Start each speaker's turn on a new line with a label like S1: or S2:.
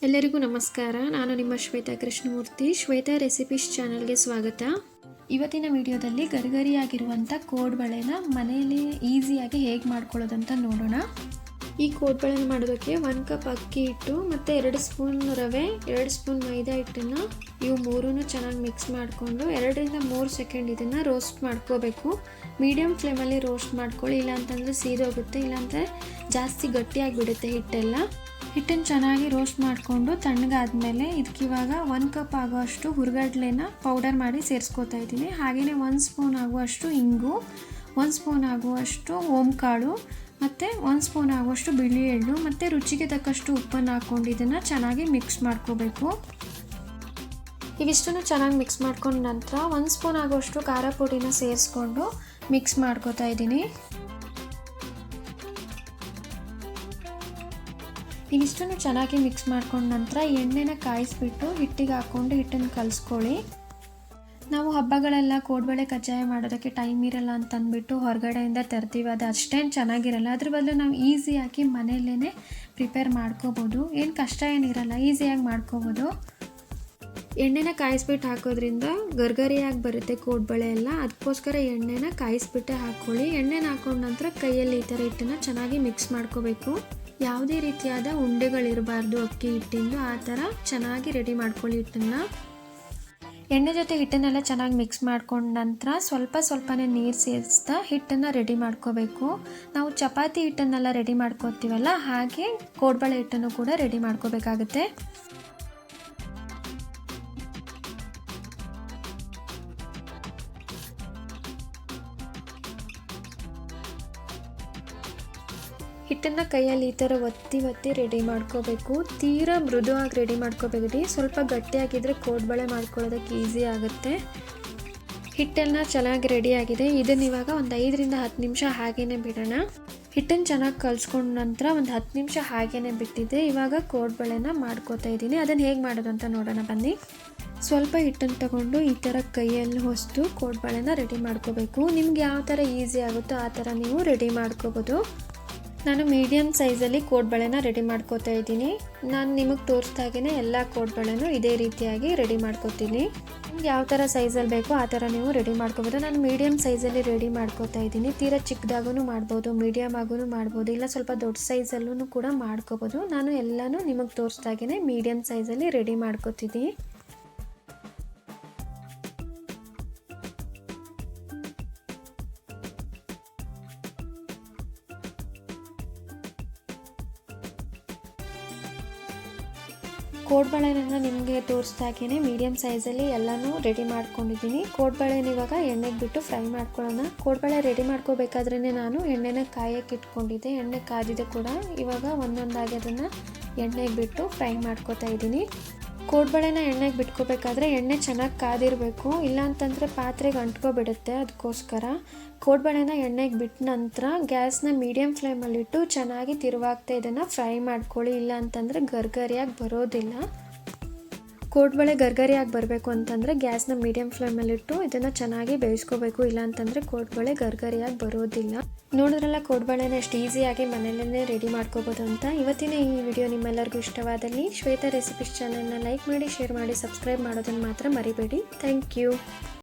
S1: ಎಲ್ಲರಿಗೂ ನಮಸ್ಕಾರ. ನಾನು ನಿಮ್ಮ ಶ್ವೇತಾ ಕೃಷ್ಣಮೂರ್ತಿ. ಶ್ವೇತಾ ರೆಸಿಪೀಸ್ ಚಾನಲ್ಗೆ ಸ್ವಾಗತ. ಇವತ್ತಿನ ವಿಡಿಯೋದಲ್ಲಿ ಗರಿಗರಿಯಾಗಿರುವಂಥ ಕೋಡ್ಬಳೆನ ಮನೆಯಲ್ಲಿ ಈಸಿಯಾಗಿ ಹೇಗೆ ಮಾಡ್ಕೊಳ್ಳೋದಂತ ನೋಡೋಣ. ಈ ಕೋಡ್ಬಳೆನ ಮಾಡೋದಕ್ಕೆ 1 ಕಪ್ ಅಕ್ಕಿ ಹಿಟ್ಟು ಮತ್ತು 2 ಸ್ಪೂನ್ ರವೆ, 2 ಸ್ಪೂನ್ ಮೈದಾ ಹಿಟ್ಟನ್ನು ಇವು ಮೂರನ್ನು ಚೆನ್ನಾಗಿ ಮಿಕ್ಸ್ ಮಾಡಿಕೊಂಡು 2 ರಿಂದ 3 ಸೆಕೆಂಡ್ ಇದನ್ನು ರೋಸ್ಟ್ ಮಾಡ್ಕೋಬೇಕು. ಮೀಡಿಯಮ್ ಫ್ಲೇಮಲ್ಲಿ ರೋಸ್ಟ್ ಮಾಡ್ಕೊಳ್ಳಿ, ಇಲ್ಲಾಂತಂದರೆ ಸೀದೋಗುತ್ತೆ, ಇಲ್ಲಾಂದರೆ ಜಾಸ್ತಿ ಗಟ್ಟಿಯಾಗಿಬಿಡುತ್ತೆ ಹಿಟ್ಟೆಲ್ಲ. ಹಿಟ್ಟನ್ನು ಚೆನ್ನಾಗಿ ರೋಸ್ಟ್ ಮಾಡಿಕೊಂಡು ತಣ್ಣಗಾದ್ಮೇಲೆ ಇದಕ್ಕಿವಾಗ 1 ಕಪ್ ಆಗುವಷ್ಟು ಹುರ್ಗಡ್ಲೆನ ಪೌಡರ್ ಮಾಡಿ ಸೇರಿಸ್ಕೊತಾ ಇದ್ದೀನಿ. ಹಾಗೆಯೇ 1 ಸ್ಪೂನ್ ಆಗುವಷ್ಟು ಇಂಗು, 1 ಸ್ಪೂನ್ ಆಗುವಷ್ಟು ಓಂಕಾಳು ಮತ್ತು 1 ಸ್ಪೂನ್ ಆಗುವಷ್ಟು ಬಿಳಿ ಎಳ್ಳು ಮತ್ತು ರುಚಿಗೆ ತಕ್ಕಷ್ಟು ಉಪ್ಪನ್ನು ಹಾಕ್ಕೊಂಡು ಇದನ್ನು ಚೆನ್ನಾಗಿ ಮಿಕ್ಸ್ ಮಾಡ್ಕೋಬೇಕು. ಇವಿಷ್ಟನ್ನು ಚೆನ್ನಾಗಿ ಮಿಕ್ಸ್ ಮಾಡ್ಕೊಂಡ ನಂತರ 1 ಸ್ಪೂನ್ ಆಗುವಷ್ಟು ಖಾರ ಪುಡಿನ ಸೇರಿಸ್ಕೊಂಡು ಮಿಕ್ಸ್ ಮಾಡ್ಕೋತಾ ಇದ್ದೀನಿ. ಇವಿಷ್ಟನ್ನು ಚೆನ್ನಾಗಿ ಮಿಕ್ಸ್ ಮಾಡ್ಕೊಂಡ ನಂತರ ಎಣ್ಣೆನ ಕಾಯಿಸ್ಬಿಟ್ಟು ಹಿಟ್ಟಿಗೆ ಹಾಕ್ಕೊಂಡು ಹಿಟ್ಟನ್ನು ಕಲಿಸ್ಕೊಳ್ಳಿ. ನಾವು ಹಬ್ಬಗಳೆಲ್ಲ ಕೋಡ್ಬಳೆ ಕಜ್ಜಾಯ ಮಾಡೋದಕ್ಕೆ ಟೈಮ್ ಇರಲ್ಲ ಅಂತಂದ್ಬಿಟ್ಟು ಹೊರಗಡೆಯಿಂದ ತರ್ತೀವಿ, ಅದು ಅಷ್ಟೇನು ಚೆನ್ನಾಗಿರಲ್ಲ. ಅದ್ರ ಬದಲು ನಾವು ಈಸಿಯಾಗಿ ಮನೆಯಲ್ಲೇ ಪ್ರಿಪೇರ್ ಮಾಡ್ಕೋಬೋದು. ಏನು ಕಷ್ಟ ಏನಿರಲ್ಲ, ಈಸಿಯಾಗಿ ಮಾಡ್ಕೋಬೋದು. ಎಣ್ಣೆನ ಕಾಯಿಸ್ಬಿಟ್ಟು ಹಾಕೋದ್ರಿಂದ ಗರ್ಗರಿಯಾಗಿ ಬರುತ್ತೆ ಕೋಡ್ಬಳೆ ಎಲ್ಲ, ಅದಕ್ಕೋಸ್ಕರ ಎಣ್ಣೆನ ಕಾಯಿಸ್ಬಿಟ್ಟೆ ಹಾಕ್ಕೊಳ್ಳಿ. ಎಣ್ಣೆನ ಹಾಕೊಂಡ ನಂತರ ಕೈಯಲ್ಲಿ ಈ ಥರ ಹಿಟ್ಟನ್ನು ಚೆನ್ನಾಗಿ ಮಿಕ್ಸ್ ಮಾಡ್ಕೋಬೇಕು. ಯಾವುದೇ ರೀತಿಯಾದ ಉಂಡೆಗಳಿರಬಾರ್ದು ಅಕ್ಕಿ ಹಿಟ್ಟಿಂದು, ಆ ಥರ ಚೆನ್ನಾಗಿ ರೆಡಿ ಮಾಡ್ಕೊಳ್ಳಿ ಹಿಟ್ಟನ್ನು. ಎಣ್ಣೆ ಜೊತೆ ಹಿಟ್ಟನ್ನೆಲ್ಲ ಚೆನ್ನಾಗಿ ಮಿಕ್ಸ್ ಮಾಡ್ಕೊಂಡ ನಂತರ ಸ್ವಲ್ಪನೇ ನೀರು ಸೇರಿಸ್ತಾ ಹಿಟ್ಟನ್ನು ರೆಡಿ ಮಾಡ್ಕೋಬೇಕು. ನಾವು ಚಪಾತಿ ಹಿಟ್ಟನ್ನೆಲ್ಲ ರೆಡಿ ಮಾಡ್ಕೋತೀವಲ್ಲ, ಹಾಗೆ ಕೋಡ್ಬಳೆ ಹಿಟ್ಟನ್ನು ಕೂಡ ರೆಡಿ ಮಾಡ್ಕೋಬೇಕಾಗುತ್ತೆ. ಹಿಟ್ಟನ್ನು ಕೈಯಲ್ಲಿ ಈ ಥರ ಒತ್ತಿ ರೆಡಿ ಮಾಡ್ಕೋಬೇಕು. ತೀರಾ ಮೃದುವಾಗಿ ರೆಡಿ ಮಾಡ್ಕೋಬೇಡಿ, ಸ್ವಲ್ಪ ಗಟ್ಟಿಯಾಗಿದ್ದರೆ ಕೋಡ್ಬಳೆ ಮಾಡ್ಕೊಳ್ಳೋದಕ್ಕೆ ಈಸಿ ಆಗುತ್ತೆ. ಹಿಟ್ಟೆಲ್ಲ ಚೆನ್ನಾಗಿ ರೆಡಿಯಾಗಿದೆ. ಇದನ್ನು ಇವಾಗ ಒಂದು 5 ರಿಂದ 10 ನಿಮಿಷ ಹಾಗೇ ಬಿಡೋಣ. ಹಿಟ್ಟನ್ನು ಚೆನ್ನಾಗಿ ಕಲಿಸ್ಕೊಂಡ ನಂತರ ಒಂದು 10 ನಿಮಿಷ ಹಾಗೇ ಬಿಟ್ಟಿದ್ದೆ. ಇವಾಗ ಕೋಡ್ಬಳೆನ ಮಾಡ್ಕೋತಾ ಇದ್ದೀನಿ. ಅದನ್ನು ಹೇಗೆ ಮಾಡೋದು ಅಂತ ನೋಡೋಣ ಬನ್ನಿ. ಸ್ವಲ್ಪ ಹಿಟ್ಟನ್ನು ತಗೊಂಡು ಈ ಥರ ಕೈಯಲ್ಲಿ ಹೊಸ್ತು ಕೋಡ್ಬಳೆನ ರೆಡಿ ಮಾಡ್ಕೋಬೇಕು. ನಿಮ್ಗೆ ಯಾವ ಥರ ಈಸಿ ಆಗುತ್ತೋ ಆ ಥರ ನೀವು ರೆಡಿ ಮಾಡ್ಕೋಬೋದು. ನಾನು ಮೀಡಿಯಮ್ ಸೈಜಲ್ಲಿ ಕೋಡ್ಬಳೆನ ರೆಡಿ ಮಾಡ್ಕೋತಾ ಇದ್ದೀನಿ. ನಾನು ನಿಮಗೆ ತೋರಿಸ್ದಾಗೇ ಎಲ್ಲ ಕೋಡ್ಬಳೆನೂ ಇದೇ ರೀತಿಯಾಗಿ ರೆಡಿ ಮಾಡ್ಕೋತೀನಿ. ನಿಮ್ಗೆ ಯಾವ ಥರ ಸೈಜಲ್ಲಿ ಬೇಕೋ ಆ ಥರ ನೀವು ರೆಡಿ ಮಾಡ್ಕೋಬೋದು. ನಾನು ಮೀಡಿಯಮ್ ಸೈಜಲ್ಲಿ ರೆಡಿ ಮಾಡ್ಕೋತಾ ಇದ್ದೀನಿ. ತೀರಾ ಚಿಕ್ಕದಾಗೂ ಮಾಡ್ಬೋದು, ಮೀಡಿಯಮ್ ಆಗೂ ಮಾಡ್ಬೋದು, ಇಲ್ಲ ಸ್ವಲ್ಪ ದೊಡ್ಡ ಸೈಜಲ್ಲೂ ಕೂಡ ಮಾಡ್ಕೋಬೋದು. ನಾನು ಎಲ್ಲನೂ ನಿಮಗೆ ತೋರಿಸ್ದಾಗೇ ಮೀಡಿಯಮ್ ಸೈಜಲ್ಲಿ ರೆಡಿ ಮಾಡ್ಕೋತಿದ್ದೀನಿ. ಕೋಡ್ಬಳೆನ ನಿಮಗೆ ತೋರಿಸ್ದಾಗೇ ಮೀಡಿಯಮ್ ಸೈಜಲ್ಲಿ ಎಲ್ಲನೂ ರೆಡಿ ಮಾಡ್ಕೊಂಡಿದ್ದೀನಿ. ಕೋಡ್ಬಳೆನ ಇವಾಗ ಎಣ್ಣೆಗೆ ಬಿಟ್ಟು ಫ್ರೈ ಮಾಡ್ಕೊಳ್ಳೋಣ. ಕೋಡ್ಬಳೆ ರೆಡಿ ಮಾಡ್ಕೋಬೇಕಾದ್ರೇ ನಾನು ಎಣ್ಣೆನ ಕಾಯಕ್ಕೆ ಇಟ್ಕೊಂಡಿದ್ದೆ. ಎಣ್ಣೆ ಕಾದಿದೆ ಕೂಡ. ಇವಾಗ ಒಂದೊಂದಾಗಿ ಅದನ್ನು ಎಣ್ಣೆಗೆ ಬಿಟ್ಟು ಫ್ರೈ ಮಾಡ್ಕೋತಾ ಇದ್ದೀನಿ. ಕೋಡ್ಬಳೆನ ಎಣ್ಣೆಗೆ ಬಿಟ್ಕೋಬೇಕಾದ್ರೆ ಎಣ್ಣೆ ಚೆನ್ನಾಗಿ ಕಾದಿರಬೇಕು, ಇಲ್ಲಾಂತಂದರೆ ಪಾತ್ರೆಗೆ ಅಂಟ್ಕೊಬಿಡುತ್ತೆ. ಅದಕ್ಕೋಸ್ಕರ ಕೋಡ್ಬಳೆನ ಎಣ್ಣೆಗೆ ಬಿಟ್ಟ ನಂತರ ಗ್ಯಾಸ್ನ ಮೀಡಿಯಮ್ ಫ್ಲೇಮಲ್ಲಿಟ್ಟು ಚೆನ್ನಾಗಿ ತಿರುವಾಗ್ತಾ ಇದನ್ನು ಫ್ರೈ ಮಾಡ್ಕೊಳ್ಳಿ, ಇಲ್ಲಾಂತಂದರೆ ಗರ್ಗರಿಯಾಗಿ ಬರೋದಿಲ್ಲ. ಕೋಡ್ಬಳೆ ಗರ್ಗರಿಯಾಗಿ ಬರಬೇಕು ಅಂತಂದರೆ ಗ್ಯಾಸ್ನ ಮೀಡಿಯಮ್ ಫ್ಲೇಮಲ್ಲಿಟ್ಟು ಇದನ್ನು ಚೆನ್ನಾಗಿ ಬೇಯಿಸ್ಕೋಬೇಕು, ಇಲ್ಲಾಂತಂದರೆ ಕೋಡ್ಬಳೆ ಗರ್ಗರಿಯಾಗಿ ಬರೋದಿಲ್ಲ. ನೋಡಿದ್ರಲ್ಲ ಕೋಡ್ಬಳೆನ ಎಷ್ಟು ಈಸಿಯಾಗಿ ಮನೆಯಲ್ಲೇ ರೆಡಿ ಮಾಡ್ಕೋಬೋದು ಅಂತ. ಇವತ್ತಿನ ಈ ವಿಡಿಯೋ ನಿಮ್ಮೆಲ್ಲರಿಗೂ ಇಷ್ಟವಾದಲ್ಲಿ ಶ್ವೇತಾ ರೆಸಿಪೀಸ್ ಚಾನಲ್ನ ಲೈಕ್ ಮಾಡಿ, ಶೇರ್ ಮಾಡಿ, ಸಬ್ಸ್ಕ್ರೈಬ್ ಮಾಡೋದನ್ನು ಮಾತ್ರ ಮರಿಬೇಡಿ. Thank you.